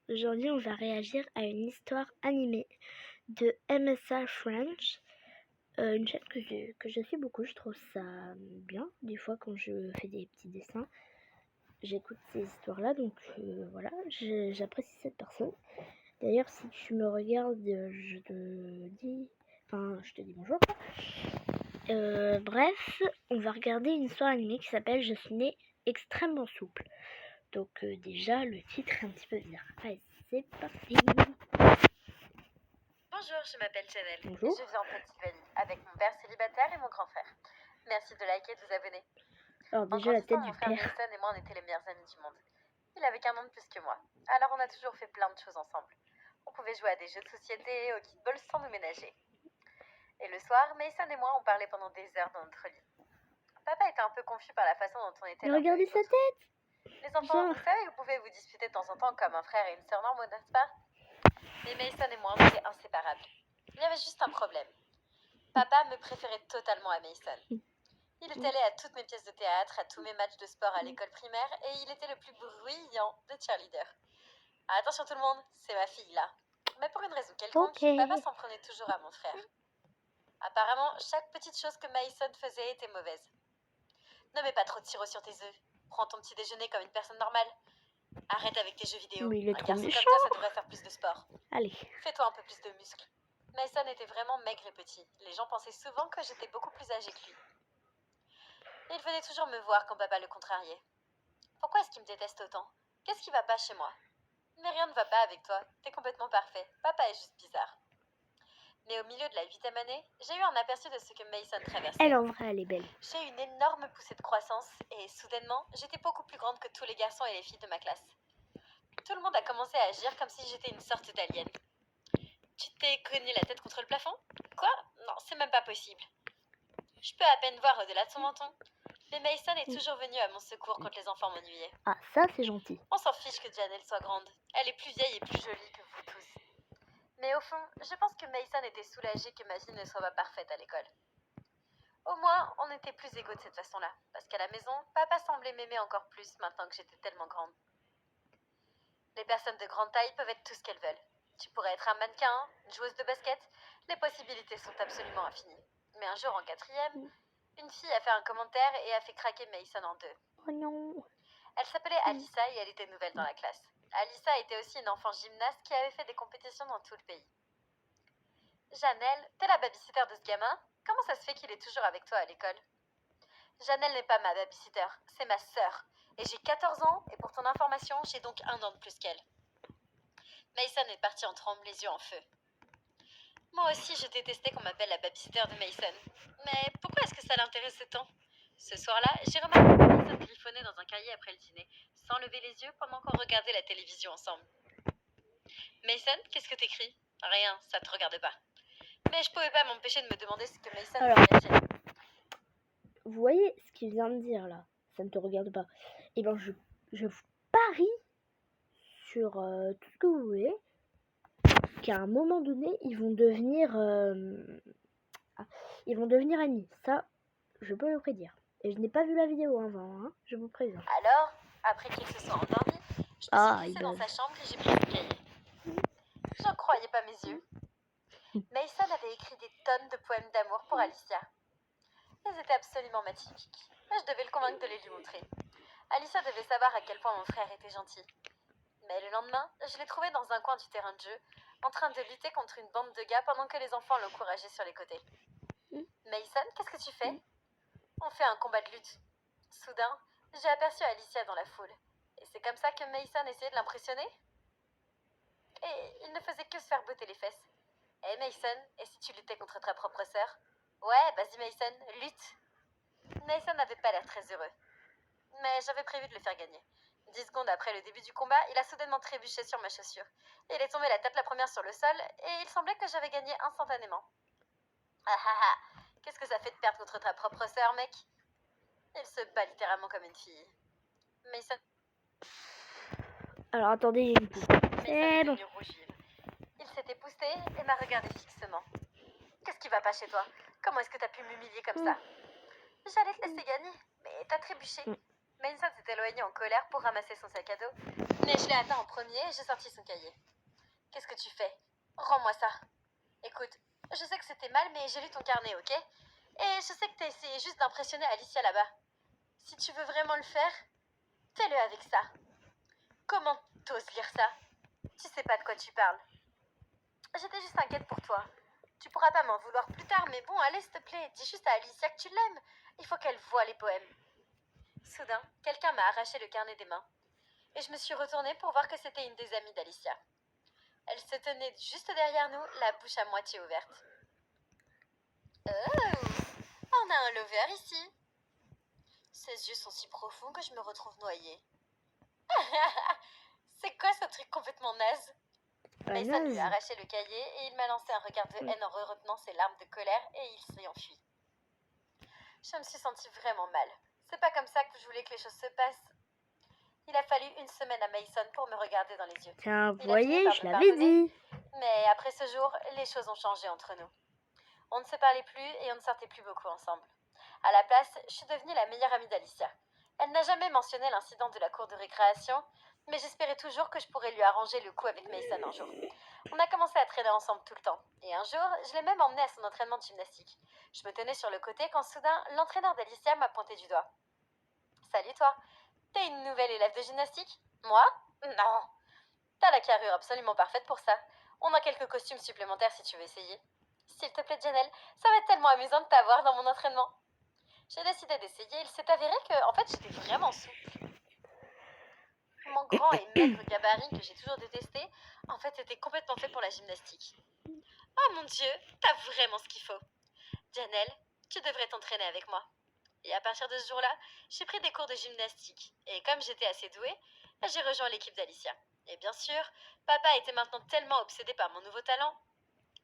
Aujourd'hui, on va réagir à une histoire animée de MSR French, une chaîne que je suis beaucoup. Je trouve ça bien. Des fois, quand je fais des petits dessins, j'écoute ces histoires-là. Donc voilà, j'apprécie cette personne. D'ailleurs, si tu me regardes, je te dis bonjour. Bref, on va regarder une histoire animée qui s'appelle Je suis née extrêmement souple. Donc déjà, le titre est un petit peu bizarre. Allez, c'est parti. Bonjour, je m'appelle Chanel. Bonjour. Et je vis en Pennsylvanie avec mon père célibataire et mon grand frère. Merci de liker et de vous abonner. Alors En déjà, la grandissant, tête mon du frère père. Mason et moi, on était les meilleurs amis du monde. Il avait qu'un an de plus que moi. Alors on a toujours fait plein de choses ensemble. On pouvait jouer à des jeux de société, au kickball sans nous ménager. Et le soir, Mason et moi, on parlait pendant des heures dans notre lit. Papa était un peu confus par la façon dont on était Mais l'un regardez avec sa l'autre. tête. Les enfants, Genre. vous savez, vous pouvez vous disputer de temps en temps comme un frère et une sœur normaux, n'est-ce pas? Mais Mason et moi, on était inséparables. Il y avait juste un problème. Papa me préférait totalement à Mason. Il est allé à toutes mes pièces de théâtre, à tous mes matchs de sport à l'école primaire, et il était le plus bruyant de cheerleader. Attention tout le monde, c'est ma fille là. Mais pour une raison quelconque, Ok. papa s'en prenait toujours à mon frère. Apparemment, chaque petite chose que Mason faisait était mauvaise. Ne mets pas trop de sirop sur tes œufs. Prends ton petit déjeuner comme une personne normale. Arrête avec tes jeux vidéo. Mais il est Un trop garçon méchant. comme toi, ça devrait faire plus de sport. Allez. Fais-toi un peu plus de muscles. Mason était vraiment maigre et petit. Les gens pensaient souvent que j'étais beaucoup plus âgée que lui. Et il venait toujours me voir quand papa le contrariait. Pourquoi est-ce qu'il me déteste autant? Qu'est-ce qui va pas chez moi? Mais rien ne va pas avec toi. T'es complètement parfait. Papa est juste bizarre. Mais au milieu de la 8e année, j'ai eu un aperçu de ce que Mason traversait. Elle, en vrai, elle est belle. J'ai eu une énorme poussée de croissance et soudainement, j'étais beaucoup plus grande que tous les garçons et les filles de ma classe. Tout le monde a commencé à agir comme si j'étais une sorte d'alien. Tu t'es cogné la tête contre le plafond? Quoi? Non, c'est même pas possible. Je peux à peine voir au-delà de son menton. Mais Mason est toujours venu à mon secours quand les enfants m'ennuyaient. Ah, ça, c'est gentil. On s'en fiche que Janelle soit grande. Elle est plus vieille et plus jolie que vous tous. Mais au fond, je pense que Mason était soulagé que ma vie ne soit pas parfaite à l'école. Au moins, on était plus égaux de cette façon-là. Parce qu'à la maison, papa semblait m'aimer encore plus maintenant que j'étais tellement grande. Les personnes de grande taille peuvent être tout ce qu'elles veulent. Tu pourrais être un mannequin, une joueuse de basket. Les possibilités sont absolument infinies. Mais un jour en 4e, une fille a fait un commentaire et a fait craquer Mason en deux. Oh non. Elle s'appelait Alissa et elle était nouvelle dans la classe. Alissa était aussi une enfant gymnaste qui avait fait des compétitions dans tout le pays. Janelle, t'es la babysitter de ce gamin? Comment ça se fait qu'il est toujours avec toi à l'école? Janelle n'est pas ma babysitter, c'est ma sœur. Et j'ai 14 ans, et pour ton information, j'ai donc 1 an de plus qu'elle. Mason est parti en tremble, les yeux en feu. Moi aussi, je détestais qu'on m'appelle la babysitter de Mason. Mais pourquoi est-ce que ça l'intéressait tant? Ce soir-là, j'ai remarqué que Mason griffonnait dans un cahier après le dîner, sans lever les yeux pendant qu'on regardait la télévision ensemble. Mason, qu'est-ce que t'écris? Rien, ça te regarde pas. Mais je pouvais pas m'empêcher de me demander ce que Mason Alors, voulait dire. vous voyez ce qu'il vient de dire là? Ça ne te regarde pas. Eh ben, je vous parie sur tout ce que vous voulez qu'à un moment donné, ils vont devenir amis. Ça, je peux le prédire. Et je n'ai pas vu la vidéo avant, hein, je vous préviens. Alors, après qu'il se soit endormi, je me suis glissée dans sa chambre et j'ai pris le cahier. J'en croyais pas mes yeux. Mason avait écrit des tonnes de poèmes d'amour pour Alicia. Ils étaient absolument magnifiques. Mais je devais le convaincre de les lui montrer. Alicia devait savoir à quel point mon frère était gentil. Mais le lendemain, je l'ai trouvé dans un coin du terrain de jeu, en train de lutter contre une bande de gars pendant que les enfants l'encourageaient sur les côtés. Mason, qu'est-ce que tu fais? On fait un combat de lutte. Soudain, j'ai aperçu Alicia dans la foule. Et c'est comme ça que Mason essayait de l'impressionner? Et il ne faisait que se faire botter les fesses. Eh Mason, et si tu luttais contre ta propre sœur? Ouais, vas-y Mason, lutte. Mason n'avait pas l'air très heureux. Mais j'avais prévu de le faire gagner. 10 secondes après le début du combat, il a soudainement trébuché sur ma chaussure. Il est tombé la tête la première sur le sol, et il semblait que j'avais gagné instantanément. Ah ah ah, qu'est-ce que ça fait de perdre contre ta propre sœur, mec? Il se bat littéralement comme une fille. Mason... Alors attendez, C'est bon. Il s'est épousté et m'a regardé fixement. Qu'est-ce qui va pas chez toi? Comment est-ce que t'as pu m'humilier comme ça? J'allais te laisser gagner, mais t'as trébuché. Mason s'est éloigné en colère pour ramasser son sac à dos, mais je l'ai atteint en premier et j'ai sorti son cahier. Qu'est-ce que tu fais? Rends-moi ça. Écoute, je sais que c'était mal, mais j'ai lu ton carnet, ok? Et je sais que t'as essayé juste d'impressionner Alicia là-bas. Si tu veux vraiment le faire, fais-le avec ça. Comment t'oses lire ça? Tu sais pas de quoi tu parles. J'étais juste inquiète pour toi. Tu pourras pas m'en vouloir plus tard, mais bon, allez, s'il te plaît, dis juste à Alicia que tu l'aimes. Il faut qu'elle voie les poèmes. Soudain, quelqu'un m'a arraché le carnet des mains. Et je me suis retournée pour voir que c'était une des amies d'Alicia. Elle se tenait juste derrière nous, la bouche à moitié ouverte. Oh, on a un lover ici. Ses yeux sont si profonds que je me retrouve noyée. C'est quoi ce truc complètement naze? Mason lui a arraché le cahier et il m'a lancé un regard de haine en retenant ses larmes de colère et il s'est enfui. Je me suis sentie vraiment mal. C'est pas comme ça que je voulais que les choses se passent. Il a fallu une semaine à Mason pour me regarder dans les yeux. Tiens, vous voyez, je l'avais dit. Mais après ce jour, les choses ont changé entre nous. On ne se parlait plus et on ne sortait plus beaucoup ensemble. À la place, je suis devenue la meilleure amie d'Alicia. Elle n'a jamais mentionné l'incident de la cour de récréation, mais j'espérais toujours que je pourrais lui arranger le coup avec Mason un jour. On a commencé à traîner ensemble tout le temps, et un jour, je l'ai même emmené à son entraînement de gymnastique. Je me tenais sur le côté quand soudain, l'entraîneur d'Alicia m'a pointé du doigt. « Salut toi, t'es une nouvelle élève de gymnastique? Moi? Non. T'as la carrure absolument parfaite pour ça. On a quelques costumes supplémentaires si tu veux essayer. S'il te plaît, Janelle, ça va être tellement amusant de t'avoir dans mon entraînement. » J'ai décidé d'essayer. Il s'est avéré que, en fait, j'étais vraiment souple. Mon grand et maigre gabarit que j'ai toujours détesté, en fait, était complètement fait pour la gymnastique. Oh mon Dieu, t'as vraiment ce qu'il faut. Janelle, tu devrais t'entraîner avec moi. Et à partir de ce jour-là, j'ai pris des cours de gymnastique. Et comme j'étais assez douée, j'ai rejoint l'équipe d'Alicia. Et bien sûr, papa était maintenant tellement obsédé par mon nouveau talent.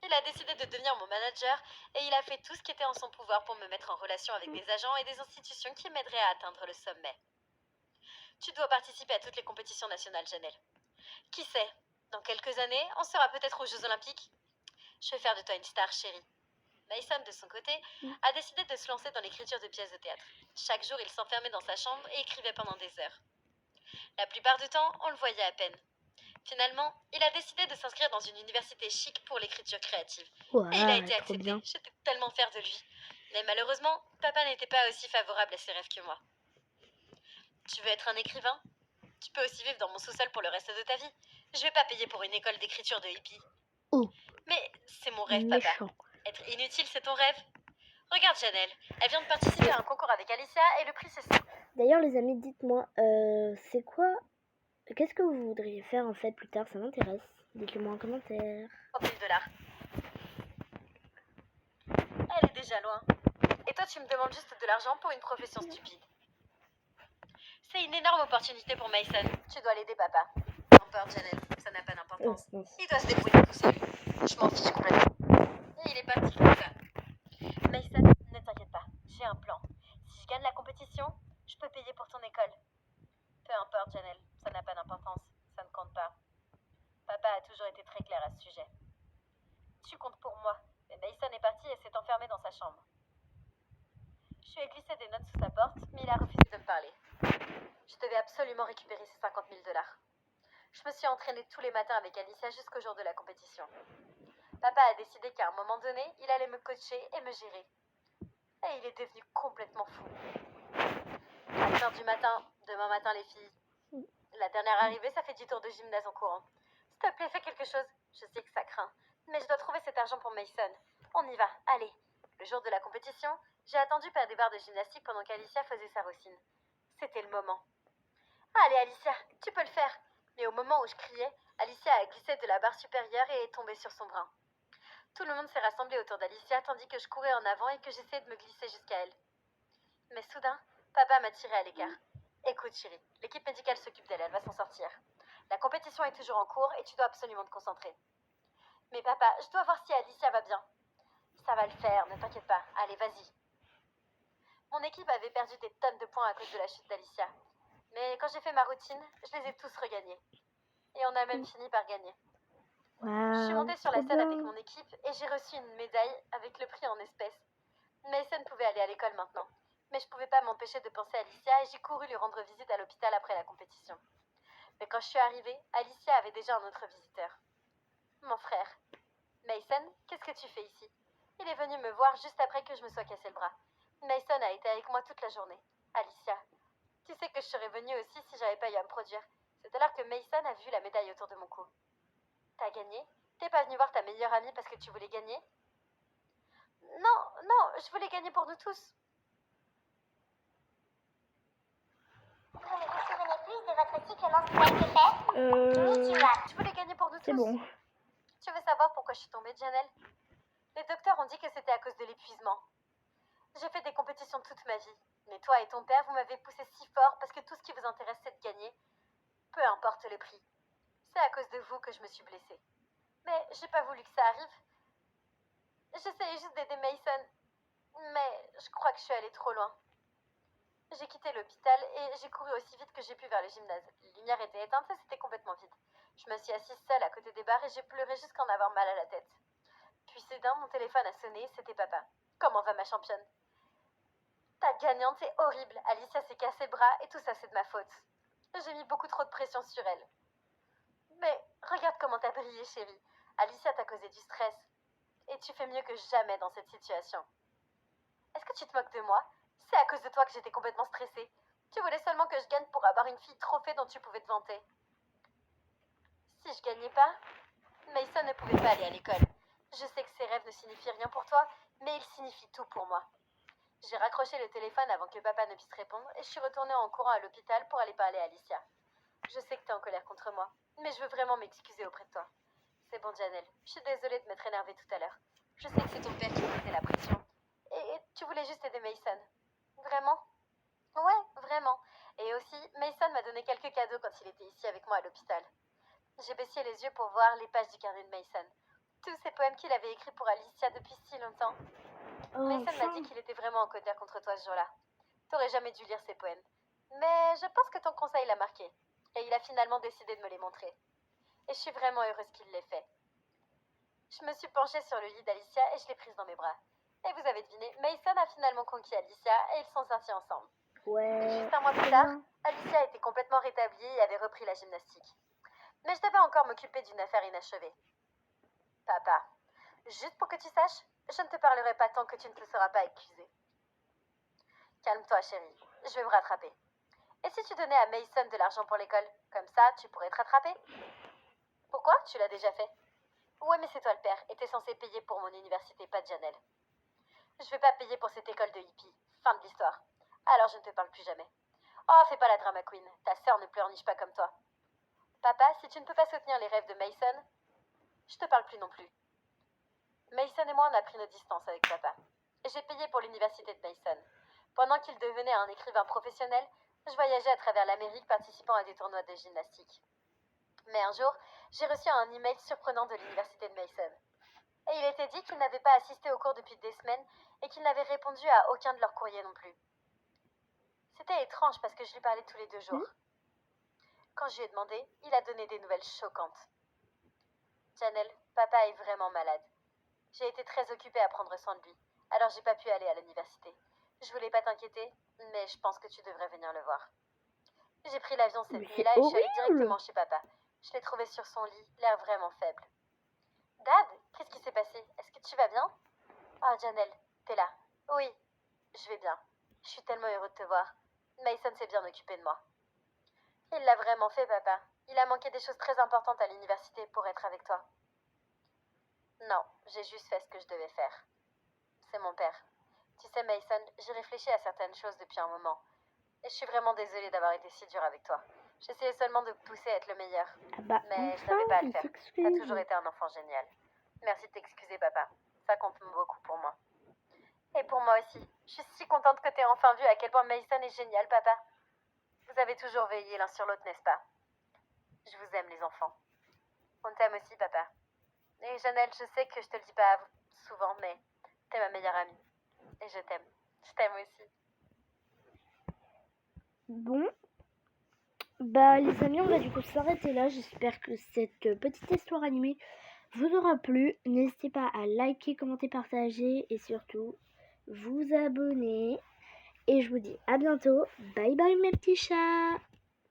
Il a décidé de devenir mon manager et il a fait tout ce qui était en son pouvoir pour me mettre en relation avec des agents et des institutions qui m'aideraient à atteindre le sommet. Tu dois participer à toutes les compétitions nationales, Janelle. Qui sait, dans quelques années, on sera peut-être aux Jeux Olympiques. Je vais faire de toi une star, chérie. Mason, de son côté, a décidé de se lancer dans l'écriture de pièces de théâtre. Chaque jour, il s'enfermait dans sa chambre et écrivait pendant des heures. La plupart du temps, on le voyait à peine. Finalement, il a décidé de s'inscrire dans une université chic pour l'écriture créative. Et il a été accepté. J'étais tellement fière de lui. Mais malheureusement, papa n'était pas aussi favorable à ses rêves que moi. Tu veux être un écrivain? Tu peux aussi vivre dans mon sous-sol pour le reste de ta vie. Je vais pas payer pour une école d'écriture de hippie. Oh. Mais c'est mon rêve, papa. Être inutile, c'est ton rêve? Regarde Janelle, elle vient de participer à un concours avec Alicia et le prix c'est ça. D'ailleurs les amis, dites-moi, c'est quoi? Qu'est-ce que vous voudriez faire en fait plus tard? Ça m'intéresse. Dites-le moi en commentaire. 30 000 $. Elle est déjà loin. Et toi tu me demandes juste de l'argent pour une profession stupide. C'est une énorme opportunité pour Mason. Tu dois l'aider, papa. N'importe, Janelle, ça n'a pas d'importance. Il doit se débrouiller tout seul. Je m'en fiche complètement. Et il est parti comme ça. Mason, ne t'inquiète pas, j'ai un plan. Si je gagne la compétition, je peux payer pour ton école. Peu importe, Janelle, ça n'a pas d'importance. Ça ne compte pas. Papa a toujours été très clair à ce sujet. Tu comptes pour moi. Mais Mason est parti et s'est enfermé dans sa chambre. Je lui ai glissé des notes sous sa porte, mais il a refusé de me parler. Je devais absolument récupérer ces 50 000 $. Je me suis entraînée tous les matins avec Alicia jusqu'au jour de la compétition. Papa a décidé qu'à un moment donné, il allait me coacher et me gérer. Et il est devenu complètement fou. À 1h du matin, demain matin les filles. La dernière arrivée, ça fait 10 tours de gymnase en courant. S'il te plaît, fais quelque chose. Je sais que ça craint, mais je dois trouver cet argent pour Mason. On y va, allez. Le jour de la compétition, j'ai attendu par des barres de gymnastique pendant qu'Alicia faisait sa routine. C'était le moment. Allez Alicia, tu peux le faire. Mais au moment où je criais, Alicia a glissé de la barre supérieure et est tombée sur son bras. Tout le monde s'est rassemblé autour d'Alicia tandis que je courais en avant et que j'essayais de me glisser jusqu'à elle. Mais soudain, papa m'a tirée à l'écart. Écoute chérie, l'équipe médicale s'occupe d'elle, elle va s'en sortir. La compétition est toujours en cours et tu dois absolument te concentrer. Mais papa, je dois voir si Alicia va bien. Ça va le faire, ne t'inquiète pas. Allez, vas-y. Mon équipe avait perdu des tonnes de points à cause de la chute d'Alicia. Mais quand j'ai fait ma routine, je les ai tous regagnés. Et on a même fini par gagner. Je suis montée sur la scène avec mon équipe et j'ai reçu une médaille avec le prix en espèces. Mason pouvait aller à l'école maintenant. Mais je pouvais pas m'empêcher de penser à Alicia et j'ai couru lui rendre visite à l'hôpital après la compétition. Mais quand je suis arrivée, Alicia avait déjà un autre visiteur. Mon frère. Mason, qu'est-ce que tu fais ici? Il est venu me voir juste après que je me sois cassé le bras. Mason a été avec moi toute la journée. Alicia, tu sais que je serais venue aussi si j'avais pas eu à me produire. C'est alors que Mason a vu la médaille autour de mon cou. T'as gagné? T'es pas venu voir ta meilleure amie parce que tu voulais gagner? Non, non, je voulais gagner pour nous tous. Vous ne vous souvenez plus de votre cycle menstruel que fait? Je voulais gagner pour nous tous. C'est bon. Tu veux savoir pourquoi je suis tombée, Janelle? Les docteurs ont dit que c'était à cause de l'épuisement. J'ai fait des compétitions toute ma vie. Mais toi et ton père, vous m'avez poussé si fort parce que tout ce qui vous intéresse, c'est de gagner. Peu importe le prix. C'est à cause de vous que je me suis blessée. Mais j'ai pas voulu que ça arrive. J'essayais juste d'aider Mason. Mais je crois que je suis allée trop loin. J'ai quitté l'hôpital et j'ai couru aussi vite que j'ai pu vers le gymnase. Les lumières étaient éteintes et c'était complètement vide. Je me suis assise seule à côté des barres et j'ai pleuré jusqu'à en avoir mal à la tête. Puis soudain, mon téléphone a sonné, c'était papa. Comment va ma championne? Ta gagnante est horrible. Alicia s'est cassé le bras et tout ça c'est de ma faute. J'ai mis beaucoup trop de pression sur elle. Mais regarde comment t'as brillé, chérie. Alicia t'a causé du stress. Et tu fais mieux que jamais dans cette situation. Est-ce que tu te moques de moi? C'est à cause de toi que j'étais complètement stressée. Tu voulais seulement que je gagne pour avoir une fille trophée dont tu pouvais te vanter. Si je gagnais pas, Mason ne pouvait pas aller à l'école. Je sais que ses rêves ne signifient rien pour toi, mais ils signifient tout pour moi. J'ai raccroché le téléphone avant que papa ne puisse répondre et je suis retournée en courant à l'hôpital pour aller parler à Alicia. Je sais que t'es en colère contre moi, mais je veux vraiment m'excuser auprès de toi. C'est bon, Janelle. Je suis désolée de m'être énervée tout à l'heure. Je sais que c'est ton père qui mettait la pression. Et tu voulais juste aider Mason. Vraiment? Ouais, vraiment. Et aussi, Mason m'a donné quelques cadeaux quand il était ici avec moi à l'hôpital. J'ai baissé les yeux pour voir les pages du carnet de Mason. Tous ces poèmes qu'il avait écrits pour Alicia depuis si longtemps. Mason m'a dit qu'il était vraiment en colère contre toi ce jour-là. T'aurais jamais dû lire ces poèmes. Mais je pense que ton conseil l'a marqué. Et il a finalement décidé de me les montrer. Et je suis vraiment heureuse qu'il l'ait fait. Je me suis penchée sur le lit d'Alicia et je l'ai prise dans mes bras. Et vous avez deviné, Mason a finalement conquis Alicia et ils sont sortis ensemble. Ouais. Juste un mois plus tard, Alicia était complètement rétablie et avait repris la gymnastique. Mais je devais encore m'occuper d'une affaire inachevée. Papa, juste pour que tu saches, je ne te parlerai pas tant que tu ne te seras pas accusé. Calme-toi, chérie, je vais me rattraper. Et si tu donnais à Mason de l'argent pour l'école? Comme ça, tu pourrais te rattraper. Pourquoi? Tu l'as déjà fait. Ouais, mais c'est toi le père, et t'es censé payer pour mon université, pas Janelle. Je vais pas payer pour cette école de hippie. Fin de l'histoire. Alors je ne te parle plus jamais. Oh, fais pas la drama queen. Ta sœur ne pleurniche pas comme toi. Papa, si tu ne peux pas soutenir les rêves de Mason, je te parle plus non plus. Mason et moi, on a pris nos distances avec papa. J'ai payé pour l'université de Mason. Pendant qu'il devenait un écrivain professionnel, je voyageais à travers l'Amérique participant à des tournois de gymnastique. Mais un jour, j'ai reçu un email surprenant de l'université de Mason. Et il était dit qu'il n'avait pas assisté au cours depuis des semaines et qu'il n'avait répondu à aucun de leurs courriers non plus. C'était étrange parce que je lui parlais tous les 2 jours. Quand je lui ai demandé, il a donné des nouvelles choquantes. Janelle, papa est vraiment malade. J'ai été très occupée à prendre soin de lui, alors j'ai pas pu aller à l'université. Je voulais pas t'inquiéter, mais je pense que tu devrais venir le voir. J'ai pris l'avion cette nuit-là et je suis allée directement chez papa. Je l'ai trouvé sur son lit, l'air vraiment faible. Dad, qu'est-ce qui s'est passé? Est-ce que tu vas bien? Ah, Janelle, t'es là. Oui, je vais bien. Je suis tellement heureux de te voir. Mason s'est bien occupé de moi. Il l'a vraiment fait, papa. Il a manqué des choses très importantes à l'université pour être avec toi. Non, j'ai juste fait ce que je devais faire. C'est mon père. Tu sais, Mason, j'ai réfléchi à certaines choses depuis un moment. Et je suis vraiment désolée d'avoir été si dure avec toi. J'essayais seulement de te pousser à être le meilleur. Mais je n'avais pas à le faire. T'as toujours été un enfant génial. Merci de t'excuser, papa. Ça compte beaucoup pour moi. Et pour moi aussi. Je suis si contente que t'aies enfin vu à quel point Mason est génial, papa. Vous avez toujours veillé l'un sur l'autre, n'est-ce pas? Je vous aime, les enfants. On t'aime aussi, papa. Et Janelle, je sais que je te le dis pas souvent, mais t'es ma meilleure amie. Et je t'aime. Je t'aime aussi. Bon. Bah les amis, on va du coup s'arrêter là. J'espère que cette petite histoire animée vous aura plu. N'hésitez pas à liker, commenter, partager et surtout vous abonner. Et je vous dis à bientôt. Bye bye mes petits chats.